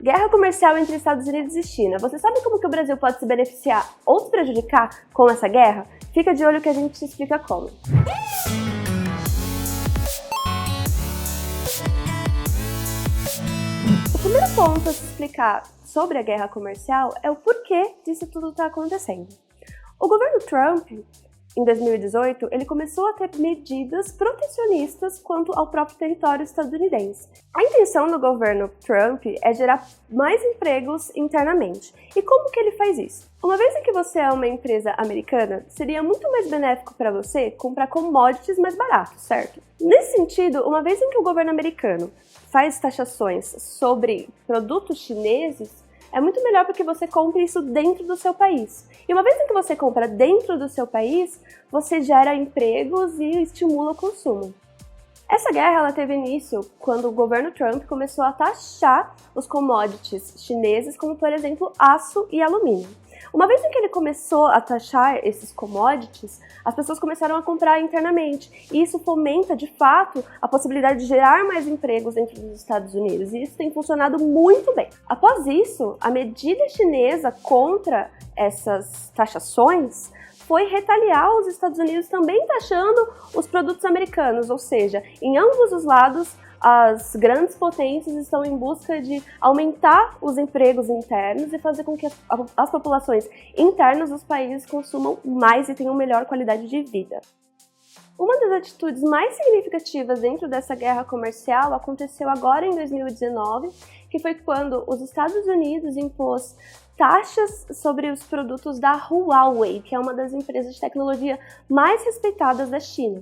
Guerra comercial entre Estados Unidos e China. Você sabe como que o Brasil pode se beneficiar ou se prejudicar com essa guerra? Fica de olho que a gente te explica como. O primeiro ponto a se explicar sobre a guerra comercial é o porquê disso tudo está acontecendo. O governo Trump, em 2018, ele começou a ter medidas protecionistas quanto ao próprio território estadunidense. A intenção do governo Trump é gerar mais empregos internamente. E como que ele faz isso? Uma vez que você é uma empresa americana, seria muito mais benéfico para você comprar commodities mais baratos, certo? Nesse sentido, uma vez em que o governo americano faz taxações sobre produtos chineses, é muito melhor porque você compre isso dentro do seu país. E uma vez que você compra dentro do seu país, você gera empregos e estimula o consumo. Essa guerra ela teve início quando o governo Trump começou a taxar os commodities chineses, como por exemplo aço e alumínio. Uma vez que ele começou a taxar esses commodities, as pessoas começaram a comprar internamente. E isso fomenta, de fato, a possibilidade de gerar mais empregos dentro dos Estados Unidos. E isso tem funcionado muito bem. Após isso, a medida chinesa contra essas taxações foi retaliar os Estados Unidos também taxando os produtos americanos. Ou seja, em ambos os lados, as grandes potências estão em busca de aumentar os empregos internos e fazer com que as populações internas dos países consumam mais e tenham melhor qualidade de vida. Uma das atitudes mais significativas dentro dessa guerra comercial aconteceu agora em 2019, que foi quando os Estados Unidos impôs taxas sobre os produtos da Huawei, que é uma das empresas de tecnologia mais respeitadas da China,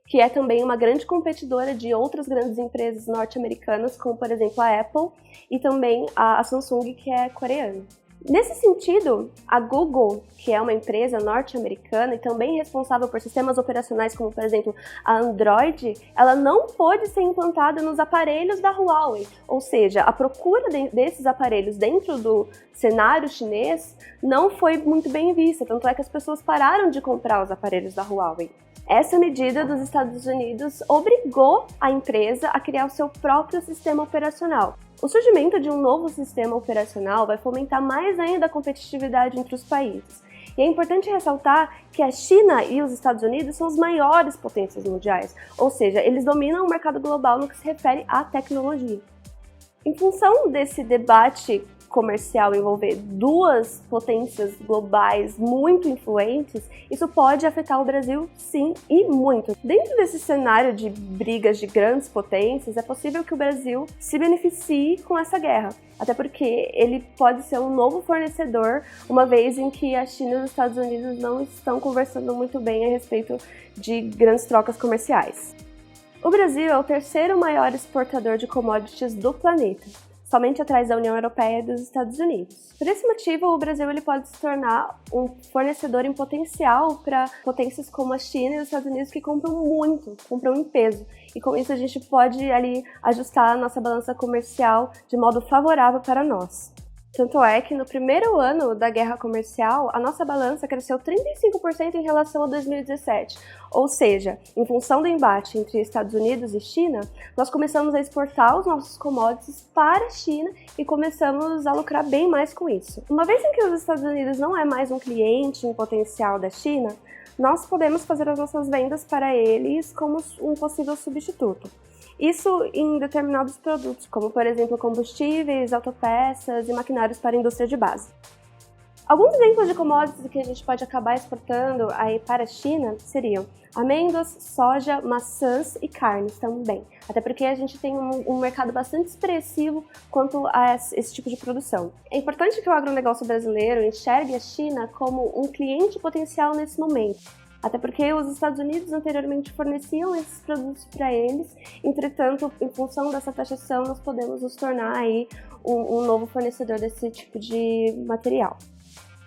que é também uma grande competidora de outras grandes empresas norte-americanas, como por exemplo a Apple e também a Samsung, que é coreana. Nesse sentido, a Google, que é uma empresa norte-americana e também responsável por sistemas operacionais como, por exemplo, a Android, ela não pôde ser implantada nos aparelhos da Huawei. Ou seja, a procura desses aparelhos dentro do cenário chinês não foi muito bem vista, tanto é que as pessoas pararam de comprar os aparelhos da Huawei. Essa medida dos Estados Unidos obrigou a empresa a criar o seu próprio sistema operacional. O surgimento de um novo sistema operacional vai fomentar mais ainda a competitividade entre os países. E é importante ressaltar que a China e os Estados Unidos são as maiores potências mundiais, ou seja, eles dominam o mercado global no que se refere à tecnologia. Em função desse debate comercial envolver duas potências globais muito influentes, isso pode afetar o Brasil, sim, e muito. Dentro desse cenário de brigas de grandes potências, é possível que o Brasil se beneficie com essa guerra, até porque ele pode ser um novo fornecedor, uma vez em que a China e os Estados Unidos não estão conversando muito bem a respeito de grandes trocas comerciais. O Brasil é o terceiro maior exportador de commodities do planeta, somente atrás da União Europeia e dos Estados Unidos. Por esse motivo, o Brasil ele pode se tornar um fornecedor em potencial para potências como a China e os Estados Unidos que compram muito, compram em peso. E com isso a gente pode ali ajustar a nossa balança comercial de modo favorável para nós. Tanto é que no primeiro ano da guerra comercial, a nossa balança cresceu 35% em relação a 2017. Ou seja, em função do embate entre Estados Unidos e China, nós começamos a exportar os nossos commodities para a China e começamos a lucrar bem mais com isso. Uma vez em que os Estados Unidos não é mais um cliente em potencial da China, nós podemos fazer as nossas vendas para eles como um possível substituto. Isso em determinados produtos, como por exemplo combustíveis, autopeças e maquinários para a indústria de base. Alguns exemplos de commodities que a gente pode acabar exportando aí para a China seriam amêndoas, soja, maçãs e carnes também. Até porque a gente tem um mercado bastante expressivo quanto a esse tipo de produção. É importante que o agronegócio brasileiro enxergue a China como um cliente potencial nesse momento. Até porque os Estados Unidos anteriormente forneciam esses produtos para eles, entretanto, em função dessa taxação, nós podemos nos tornar aí um novo fornecedor desse tipo de material.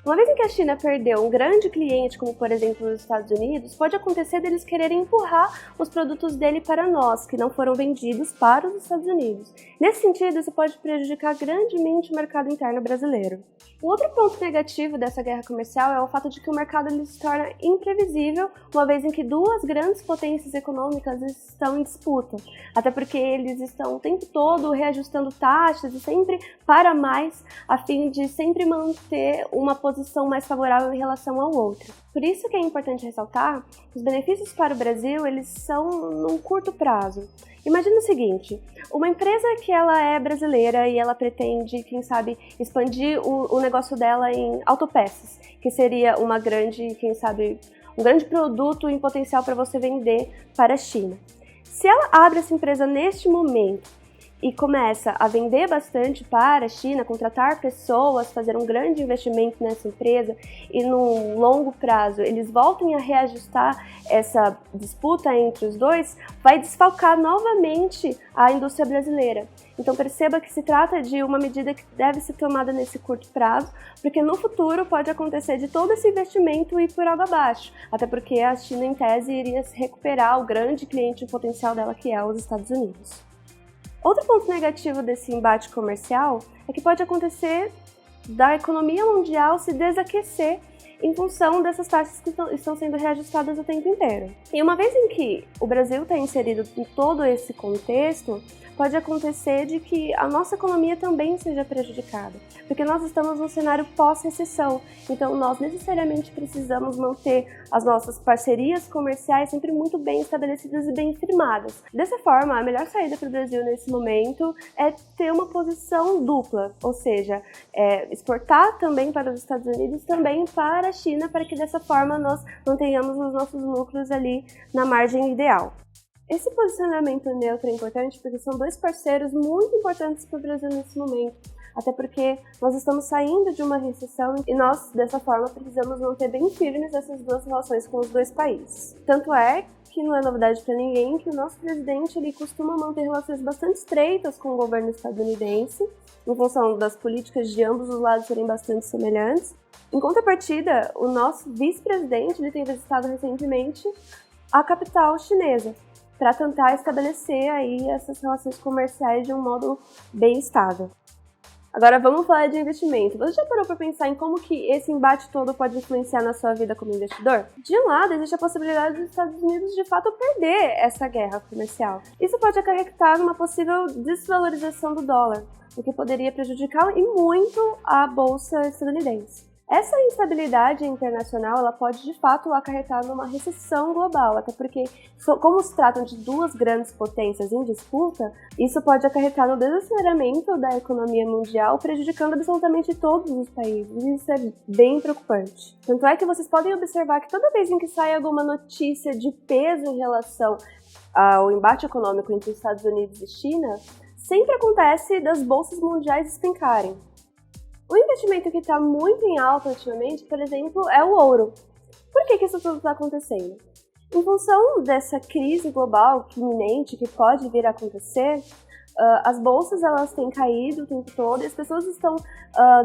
Uma vez em que a China perdeu um grande cliente, como por exemplo os Estados Unidos, pode acontecer deles quererem empurrar os produtos dele para nós, que não foram vendidos para os Estados Unidos. Nesse sentido, isso pode prejudicar grandemente o mercado interno brasileiro. Um outro ponto negativo dessa guerra comercial é o fato de que o mercado ele se torna imprevisível, uma vez em que duas grandes potências econômicas estão em disputa, até porque eles estão o tempo todo reajustando taxas e sempre para mais, a fim de sempre manter uma posição mais favorável em relação ao outro. Por isso que é importante ressaltar que os benefícios para o Brasil eles são num curto prazo. Imagina o seguinte, uma empresa que ela é brasileira e ela pretende, quem sabe, expandir o negócio dela em autopeças, que seria uma grande, quem sabe, um grande produto em potencial para você vender para a China. Se ela abre essa empresa neste momento e começa a vender bastante para a China, contratar pessoas, fazer um grande investimento nessa empresa e no longo prazo eles voltem a reajustar essa disputa entre os dois, vai desfalcar novamente a indústria brasileira. Então perceba que se trata de uma medida que deve ser tomada nesse curto prazo, porque no futuro pode acontecer de todo esse investimento ir por água abaixo, até porque a China em tese iria se recuperar o grande cliente potencial dela que é os Estados Unidos. Outro ponto negativo desse embate comercial é que pode acontecer da economia mundial se desaquecer em função dessas taxas que estão sendo reajustadas o tempo inteiro. E uma vez em que o Brasil está inserido em todo esse contexto, pode acontecer de que a nossa economia também seja prejudicada, porque nós estamos num cenário pós-recessão, então nós necessariamente precisamos manter as nossas parcerias comerciais sempre muito bem estabelecidas e bem firmadas. Dessa forma, a melhor saída para o Brasil nesse momento é ter uma posição dupla, ou seja, exportar também para os Estados Unidos, também para a China, para que dessa forma nós mantenhamos os nossos lucros ali na margem ideal. Esse posicionamento neutro é importante porque são dois parceiros muito importantes para o Brasil nesse momento, até porque nós estamos saindo de uma recessão e nós, dessa forma, precisamos manter bem firmes essas duas relações com os dois países. Tanto é que não é novidade para ninguém que o nosso presidente ele costuma manter relações bastante estreitas com o governo estadunidense, em função das políticas de ambos os lados serem bastante semelhantes. Em contrapartida, o nosso vice-presidente ele tem visitado recentemente a capital chinesa, para tentar estabelecer aí essas relações comerciais de um modo bem estável. Agora vamos falar de investimento. Você já parou para pensar em como que esse embate todo pode influenciar na sua vida como investidor? De um lado, existe a possibilidade dos Estados Unidos de fato perder essa guerra comercial. Isso pode acarretar numa possível desvalorização do dólar, o que poderia prejudicar e muito a bolsa estadunidense. Essa instabilidade internacional ela pode de fato acarretar numa recessão global, até porque, como se tratam de duas grandes potências em disputa, isso pode acarretar no desaceleramento da economia mundial, prejudicando absolutamente todos os países, e isso é bem preocupante. Tanto é que vocês podem observar que toda vez em que sai alguma notícia de peso em relação ao embate econômico entre os Estados Unidos e China, sempre acontece das bolsas mundiais despencarem. O investimento que está muito em alta ultimamente, por exemplo, é o ouro. Por que isso tudo está acontecendo? Em função dessa crise global iminente que pode vir a acontecer, as bolsas elas têm caído o tempo todo e as pessoas estão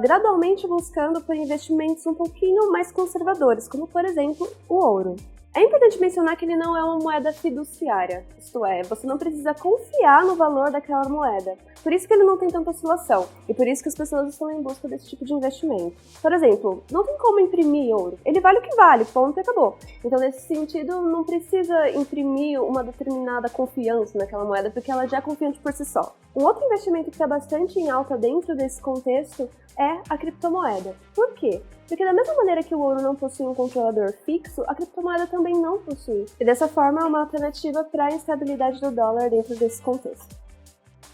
gradualmente buscando por investimentos um pouquinho mais conservadores, como por exemplo o ouro. É importante mencionar que ele não é uma moeda fiduciária, isto é, você não precisa confiar no valor daquela moeda. Por isso que ele não tem tanta oscilação, e por isso que as pessoas estão em busca desse tipo de investimento. Por exemplo, não tem como imprimir ouro, ele vale o que vale, ponto e acabou. Então, nesse sentido, não precisa imprimir uma determinada confiança naquela moeda, porque ela já é confiante por si só. Um outro investimento que está bastante em alta dentro desse contexto é a criptomoeda. Por quê? Porque da mesma maneira que o ouro não possui um controlador fixo, a criptomoeda também não possui. E dessa forma é uma alternativa para a instabilidade do dólar dentro desse contexto.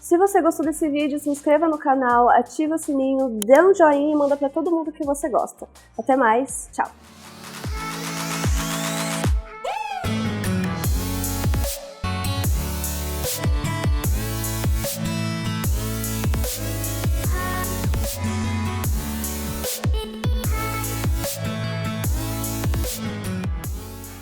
Se você gostou desse vídeo, se inscreva no canal, ativa o sininho, dê um joinha e manda para todo mundo que você gosta. Até mais, tchau!